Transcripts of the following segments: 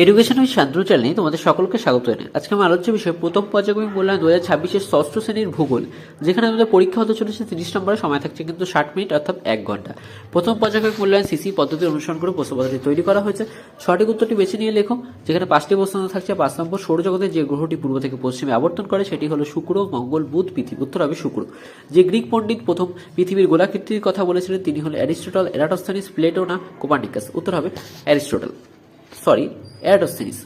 Education with Shantanu চ্যানেলে তোমাদের সকলকে স্বাগত জানাই। আজকে আমার আলোচ্য বিষয় প্রথম পর্যায়ক্রমিক মূল্যায়ন 2026-এর ষষ্ঠ শ্রেণীর ভূগোল, যেখানে আমাদের পরীক্ষা হতে চলেছে 30 নম্বরের, সময় থাকছে কিন্তু 60 মিনিট অর্থাৎ 1 ঘন্টা। প্রথম পর্যায়ক্রমিক মূল্যায়ন সিসি পদ্ধতি অনুসরণ করে প্রশ্নপত্রটি তৈরি করা হয়েছে। সঠিক উত্তরটি বেছে নিয়ে লেখো, যেখানে 5টি প্রশ্ন থাকছে। 5 নম্বর, সৌরজগতের যে গ্রহটি পূর্ব থেকে পশ্চিমে আবর্তন করে সেটি হলো শুক্র, মঙ্গল, বুধ, পৃথিবী। উত্তর হবে শুক্র। যে গ্রিক পণ্ডিত প্রথম পৃথিবীর গোলাকৃতির কথা বলেছিলেন তিনি হলেন অ্যারিস্টটল, এরাটোস্থেনিস, প্লেটো না কোপার্নিকাস? উত্তর হবে এরাটোস্থেনিস।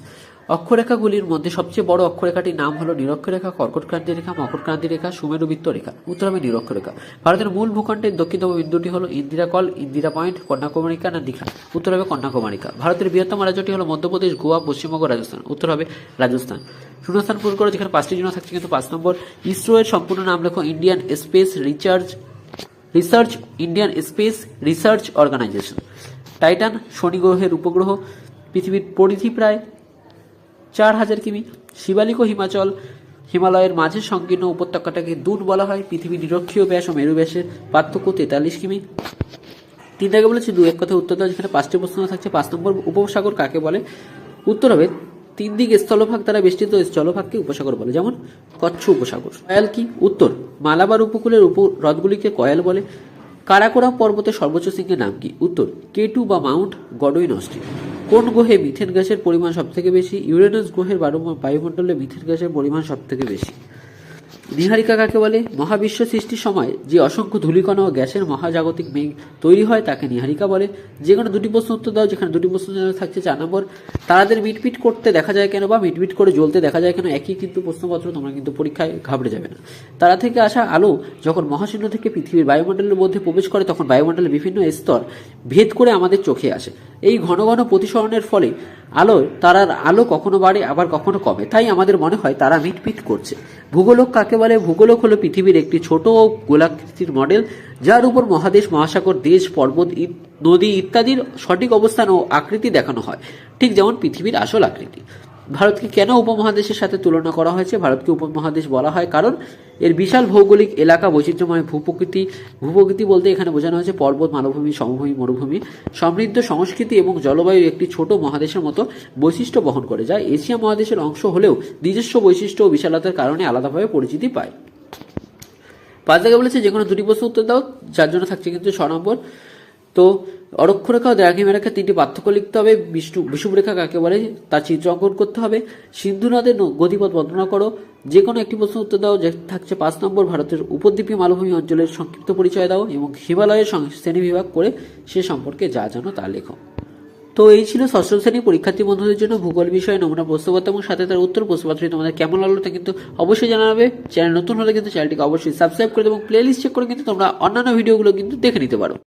অক্ষরেখাগুলির মধ্যে সবচেয়ে বড় অক্ষরেখাটির নাম হলো নিরক্ষরেখা, কর্কটক্রান্তি রেখা, মকরক্রান্তি রেখা, সুমেরুবৃত্ত রেখা। উত্তর হবে নিরক্ষরেখা। ভারতের মূল ভূখণ্ডের দক্ষিণতম বিন্দুটি হলো ইন্দিরা কল, ইন্দিরা পয়েন্ট, কন্যাকুমারিকা না দীঘা? উত্তর হবে কন্যাকুমারিকা। ভারতের বৃহত্তম রাজ্যটি হলো মধ্যপ্রদেশ, গোয়া, পশ্চিমবঙ্গ, রাজস্থান। উত্তর হবে রাজস্থান। শূন্যস্থান পূরণ করে, যেখানে 5টি জন্য থাকছে কিন্তু 5 নম্বর। ইসরো এর সম্পূর্ণ নাম লেখো Indian Space Research Organisation. Titan শনি গ্রহের উপগ্রহ। পৃথিবীর পরিধি প্রায় 4000 কিমি। শিবালিক ও হিমালয়ের মাঝে সংকীর্ণ উপত্যকাটাকে দুন বলা হয়। পৃথিবীর নিরক্ষীয় ব্যাস ও মেরু ব্যাসের পার্থক্য 43 কিমি। 3 দাগে বলেছে 2 এক কথায় উত্তর দাও, যেখানে 5টি প্রশ্ন থাকছে। 5 নম্বর, উপসাগর কাকে বলে? উত্তর হবে 3 দিক স্থলভাগ দ্বারা বেষ্টিত স্থলভাগকে উপসাগর বলে, যেমন কচ্ছ উপসাগর। কয়াল কি? উত্তর, মালাবার উপকূলের হ্রদগুলিকে কয়াল বলে। কারাকোরাম পর্বতের সর্বোচ্চ শৃঙ্গের নাম কি? উত্তর, K2 বা মাউন্ট গডউইন অস্টিন। কোন গ্রহে মিথেন গ্যাসের পরিমাণ সবথেকে বেশি? ইউরেনাস গ্রহের বায়ুমণ্ডলে মিথেন গ্যাসের পরিমাণ সবথেকে বেশি। নীহারিকা কাকে বলে? মহাবিশ্ব সৃষ্টির সময় যে অসংখ্য ধূলিকণা ও গ্যাসের মহাজাগতিক মেঘ তৈরি হয় তাকে নীহারিকা বলে। যে কোনো 2টি প্রশ্ন উত্তর দাও, যেখানে 2টি প্রশ্ন থাকছে। 4 নম্বর, তারাদের মিটমিট করতে দেখা যায় কেন বা মিটমিট করে জ্বলতে দেখা যায় কেন? একই কিন্তু প্রশ্নপত্র, তোমরা কিন্তু পরীক্ষায় ঘাবড়ে যাবে না। তারা থেকে আসা আলো যখন মহাশূন্য থেকে পৃথিবীর বায়ুমণ্ডলের মধ্যে প্রবেশ করে তখন বায়ুমণ্ডলের বিভিন্ন স্তর ভেদ করে আমাদের চোখে আসে। এই ঘন ঘন প্রতিসরণের ফলে তারার আলো কখনো বাড়ে আবার কখনো কমে, তাই আমাদের মনে হয় তারা মিটমিট করছে। ভূগোলক কাকে বলে? ভূগোলক হলো পৃথিবীর একটি ছোট ও গোলাকৃতির মডেল, যার উপর মহাদেশ, মহাসাগর, দেশ, পর্বত, নদী ইত্যাদির সঠিক অবস্থান ও আকৃতি দেখানো হয়, ঠিক যেমন পৃথিবীর আসল আকৃতি। ভারতকে কেন উপমহাদেশের সাথে তুলনা করা হয়েছে? ভারতকে উপমহাদেশ বলা হয় কারণ এর বিশাল ভৌগোলিক এলাকা, বৈচিত্র্যময় ভূপ্রকৃতি বলতে এখানে বোঝানো হয়েছে পর্বত, মালভূমি, সমভূমি, মরুভূমি, সমৃদ্ধ সংস্কৃতি এবং জলবায়ু একটি ছোট মহাদেশের মতো বৈশিষ্ট্য বহন করে, যা এশিয়া মহাদেশের অংশ হলেও নিজস্ব বৈশিষ্ট্য ও বিশালতার কারণে আলাদাভাবে পরিচিতি পায়। 5 জায়গায় বলেছে যে কোনো 2টি প্রশ্ন উত্তর দাও, যার জন্য থাকছে কিন্তু 6 নম্বর। তো অরক্ষরেখা ও দ্রাঘিমারেখা 3টি পার্থক্য লিখতে হবে। বিষুবরেখা কাকে বলে তার চিত্র অঙ্কন করতে হবে। সিন্ধু নদের গতিপথ বর্ণনা করো। যে কোনো একটি প্রশ্ন উত্তর দাও, যে থাকছে 5 নম্বর। ভারতের উপদ্বীপীয় মালভূমি অঞ্চলের সংক্ষিপ্ত পরিচয় দাও এবং হিমালয়ের শ্রেণীবিভাগ করে সে সম্পর্কে যা জানো তা লেখো। তো এই ছিল ষষ্ঠ শ্রেণী পরীক্ষার্থী বন্ধুদের জন্য ভূগোল বিষয়ে নমুনা প্রশ্নপত্র এবং সাথে তার উত্তর। প্রশ্নপত্রটি তোমাদের কেমন লাগলো তা কিন্তু অবশ্যই জানাবে। চ্যানেল নতুন হলে কিন্তু চ্যানেলটিকে অবশ্যই সাবস্ক্রাইব করে দেবে এবং প্লেলিস্ট চেক করে কিন্তু তোমরা অন্যান্য ভিডিওগুলো কিন্তু দেখে নিতে পারো।